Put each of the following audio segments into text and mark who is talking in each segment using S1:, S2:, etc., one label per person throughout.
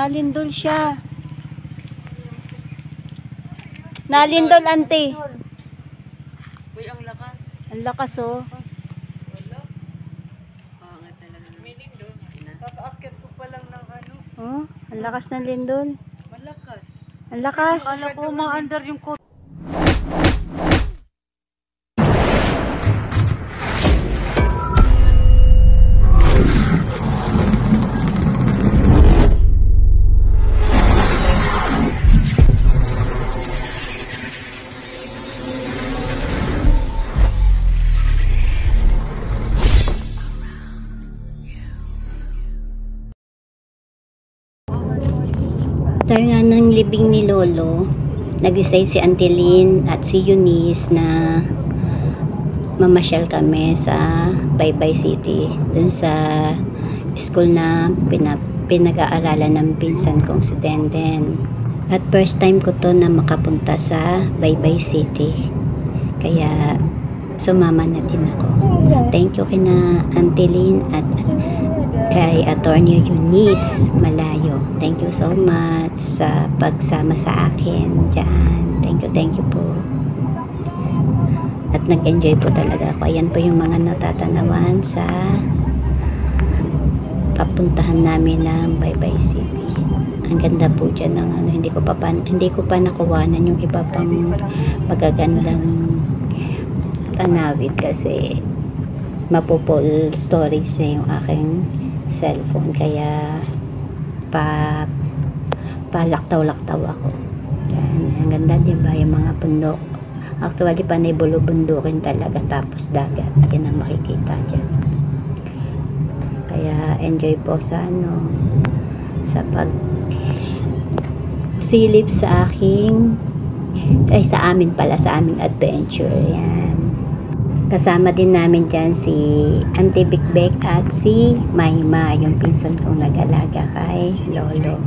S1: Nalindol siya. Nalindol, ante.
S2: Uy, ang lakas.
S1: Ang lakas, oh.
S2: Wala. Pangat talaga. May lindol. Kakaakyat ko pa lang ng ano.
S1: Oh, ang lakas ng lindol.
S2: Malakas.
S1: Ang lakas.
S2: Akala ko maandar yung ko.
S1: Tayo nga ng libing ni Lolo, nag-decide si Auntie Lynn at si Eunice na mamasyal kami sa Baybay City, dun sa school na pinag-aaralan ng pinsan kong si Denden. At first time ko to na makapunta sa Baybay City, kaya sumama na din ako. Thank you kina Auntie Lynn at kay Attorney Eunice Malayo. Thank you so much sa pagsama sa akin dyan. Thank you po. At nag-enjoy po talaga ako. Ayan po yung mga natatanawan sa papuntahan namin ng Baybay City. Ang ganda po dyan ng ano, hindi ko pa nakuwanan yung iba pang magagandang tanawid kasi mapupul storage na yung aking cellphone, kaya palaktaw-laktaw ako. Yan, ang ganda diba yung mga bundok. Actually panay bulubundukin talaga, tapos dagat, yan ang makikita dyan. Kaya enjoy po sa ano, sa pag silip sa aking sa aming adventure. Yan, kasama din namin dyan si Auntie Bikbek at si Mayma, yung pinsan kong nag-alaga kay Lolo.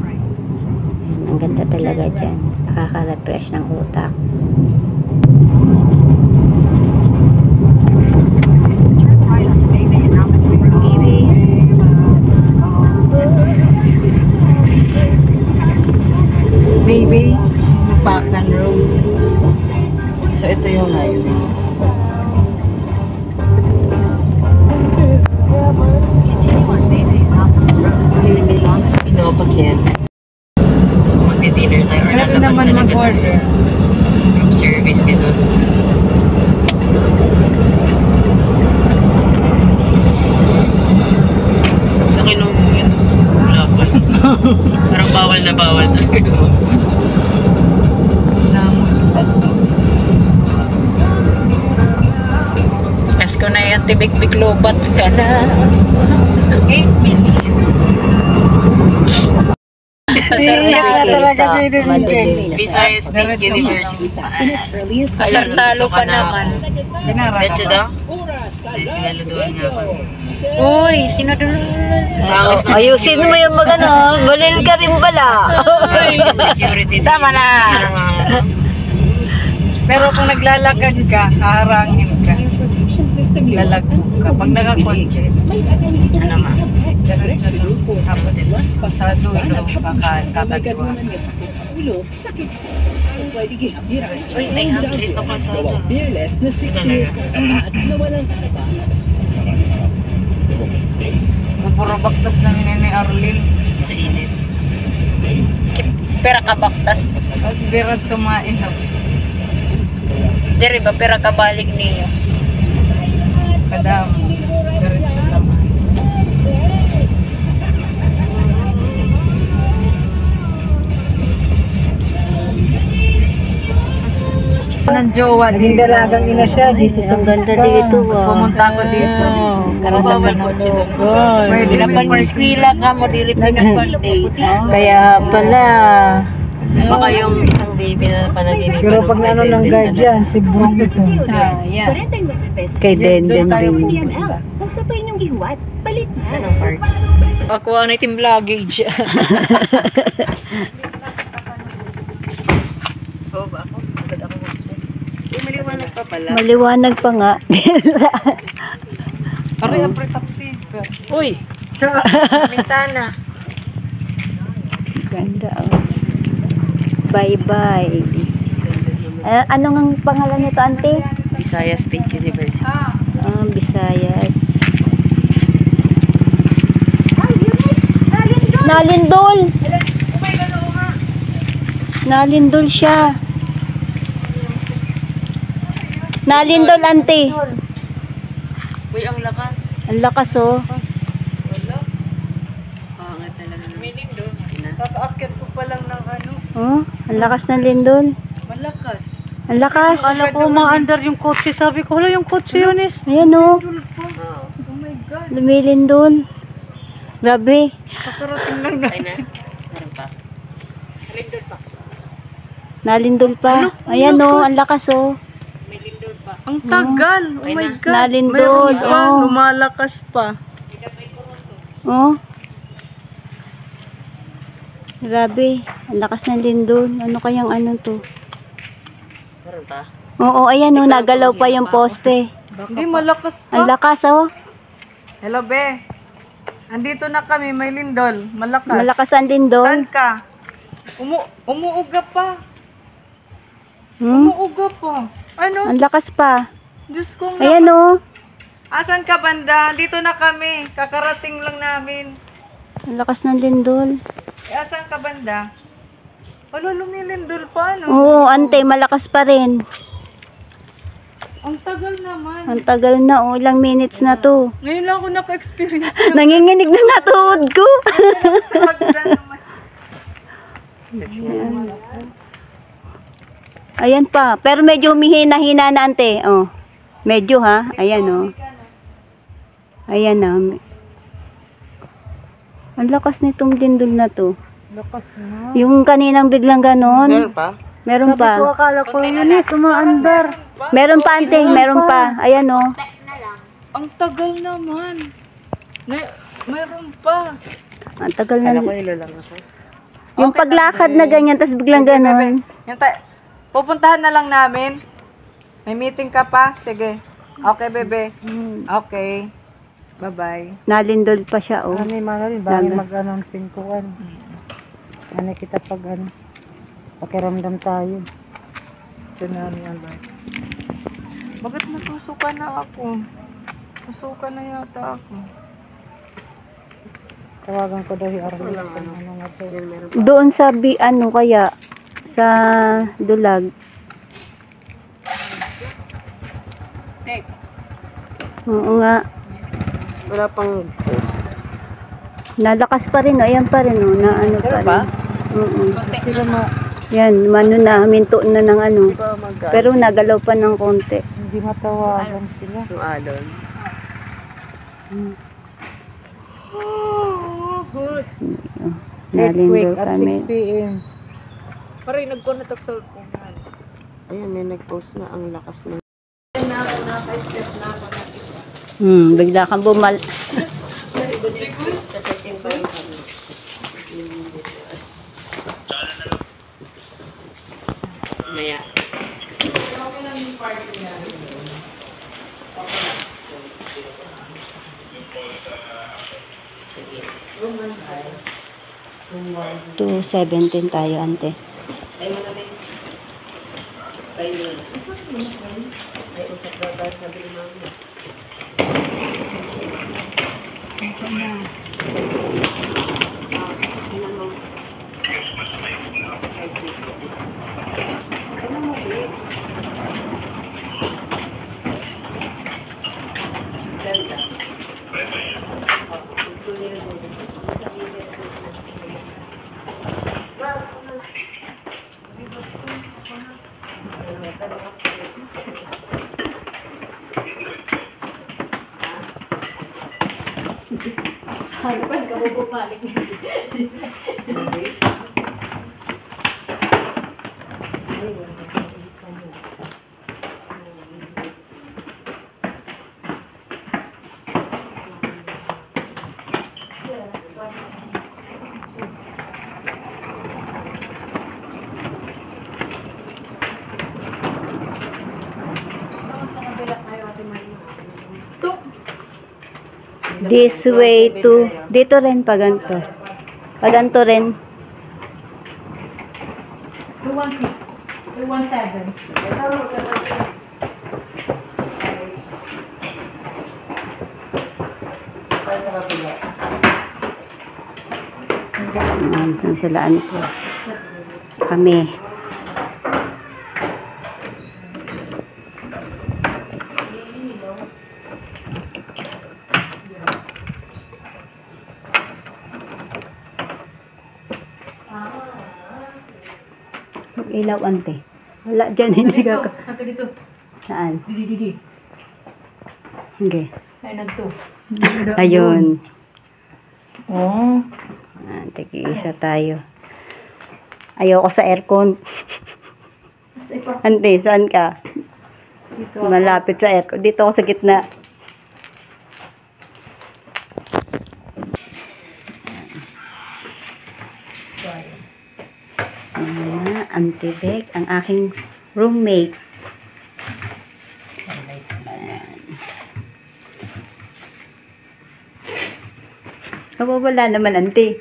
S1: Ayan, ang ganda talaga dyan. Nakaka-refresh ng utak.
S2: Baby, Park and Road. So ito yung highway. Pinopakin. Magdi-dinner tayo or
S3: Pwede naman mag-order.
S2: Room service, gano'n. Nakinom mo yun. Wala pa. Parang bawal na bawal talaga.
S3: Ko na yan, tibig-big lobat ka na.
S2: 8 minutes.
S3: Pasartalo talaga si Denden.
S2: Visayas State University.
S3: Pasartalo ka naman.
S2: Betcha daw? Hindi, sinaluduan nga ako.
S3: Uy, sinaduluan.
S1: Ayusin mo yung magano, balil ka rin pala.
S2: Security.
S3: Tama na. Pero kung naglalakad ka, haharangin ka. Lalagtog ka. Pag nakakonche,
S2: Ano ma?
S3: tapos sa dulo, kakadwa.
S2: Uy, may hapsit ako sa ito.
S3: Puro baktas na ni Arlene.
S2: Mainit.
S3: Pera ka baktas. Pera tumain ako. Dere ba pera ka balik niyo? Kadamo. Diretso lang. Ng jowa, hindi dalagang ina siya dito sa
S1: ganda dito.
S3: Pumunta ko dito.
S2: Karasabal ko dito.
S3: Pwede na pang-eskwila ka mo, dili pinag-birthday.
S1: Kaya pala.
S2: Baka yung isang baby na panaginipan.
S3: Pero pag ano ng guardian, si Brooke ito. Yeah.
S1: Kay Denden din.
S4: Pagsapay niyong gihuwat, palit na.
S2: Saan ang park?
S3: Ako ang itim luggage.
S2: Oo ba ako? Agad ako maliwanag pa pala.
S1: Maliwanag pa nga.
S3: Aray, apre taxi. Uy! Bintana.
S1: Ganda, oh. Bye-bye. Anong pangalan nito, auntie?
S2: Visayas State University.
S1: Visayas. Nalindol! Nalindol siya. Nalindol, auntie.
S2: Uy, ang lakas.
S1: Ang lakas, oh.
S2: Wala. Pangit talaga. May lindol.
S3: Kakaakyat ko pa lang ng ano.
S1: Oh, ang lakas ng lindol.
S3: Malakas.
S1: Ang lakas.
S2: Alam ko, maandar yung kotse. Sabi ko, wala yung kotse yun is.
S1: Ayan, oh.
S3: Oh my God.
S1: Lumilindol. Grabe.
S3: Kakarating lang na.
S2: Ay na. Meron pa. Lindol pa.
S1: Nalindol pa. Ayan, oh. Ang lakas, oh.
S2: May lindol pa.
S3: Ang tagal. Oh
S2: Ay
S3: my
S2: na.
S3: God.
S1: Nalindol,
S3: Mayroon pa.
S1: oh.
S3: Lumalakas pa.
S1: Oh. Grabe. Ang lakas ng lindol. Ano kayang ano to?
S2: Meron pa.
S1: Oo, ayan, oh. Nagalaw pa yung poste.
S3: Hindi, malakas
S1: Ang
S3: pa.
S1: lakas, oh.
S3: Hello, be. Andito na kami, may lindol. Malakas.
S1: Malakas ang lindol.
S3: Saan ka? Umuuga pa.
S1: Hmm?
S3: Umuuga pa. Ano?
S1: Ang lakas pa.
S3: Diyos ko.
S1: Ayan, oh.
S3: Asan ka, banda? Dito na kami. Kakarating lang namin.
S1: Ang lakas ng lindol.
S3: Asan ka, banda? Wala, lumilindol pa, ano?
S1: Oo, ante, malakas pa rin.
S3: Ang tagal naman.
S1: Ang tagal na, oh. Ilang minutes na to.
S3: Ngayon lang ako naka-experience.
S1: Nanginginig na natuod ko.
S3: Sagda naman.
S1: Ayan pa. Pero medyo humihina-hina na, ante. Oh. Medyo, ha. Ayan, oh. Ayan, na. Ang lakas nitong lindol na to.
S3: Lakas na.
S1: Yung kaninang biglang ganon.
S2: Meron pa?
S1: Meron pa.
S3: Akala ko yun is, umaandar.
S1: Meron pa, ante. Meron pa. Ayan, oh.
S3: Ang tagal naman. Mayroon pa.
S1: Ang tagal
S2: Kala ko
S1: na.
S2: ilo lang ako.
S1: Yung paglakad na ganyan, tas biglang ganon.
S3: Yan pupuntahan na lang namin. May meeting ka pa? Sige. Okay, bebe. Okay. Bye-bye.
S1: Nalindol pa siya, oh.
S5: Kami mga bagay mag-anong singkuan. Ano kita pag ano, pakiramdam tayo.
S3: Ito na yan ba? Bakit natusukan na ako? Tusukan na yata ako.
S5: Tawagan ko daw yung Arlene. Ano nga to?
S1: Doon sa ano kaya sa Dulag. Oo nga.
S2: Wala pang post.
S1: Nalakas pa rin, oh. Ayan pa rin, oh. Na ano pa
S2: Meron pa?
S1: rin. Oo.
S5: Sila
S1: Yan, mano na, minto na ng ano.
S2: Di ba mag-
S1: Pero nagalaw pa ng konti.
S5: hindi matawagan sila.
S2: yung alon?
S1: Oh, nalindol
S5: At
S1: kami.
S5: 6 p.m.
S3: Pare, nagkonatak sa phone.
S2: Ayun, may nag-post na ang lakas ng...
S1: Bigla kang bumal.
S2: Maya. Sige.
S1: 2:17 tayo, ante.
S2: Ay, malamig. Ay, ay, usap na tayo sabi ni Mami.
S1: This way to, dito rin, paganto. Paganto rin.
S5: 216. 217.
S1: Ang silaan po. Kami. Mag-ilaw, ante. Wala dyan, hindi ka.
S5: Hanggang dito.
S1: Saan?
S5: Didi.
S1: Hindi.
S5: Ay, nagto.
S1: Ayun.
S5: Oh.
S1: Tigi-isa tayo. Ayoko sa aircon. Ante, saan ka?
S5: Dito.
S1: Malapit sa aircon. Dito ako sa gitna. Auntie Beck, ang aking roommate. Wala naman, auntie.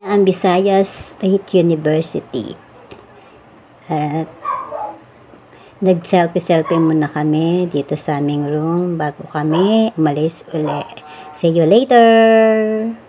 S1: Ang Visayas State University. At nag-selfie muna kami dito sa aming room bago kami umalis uli. See you later!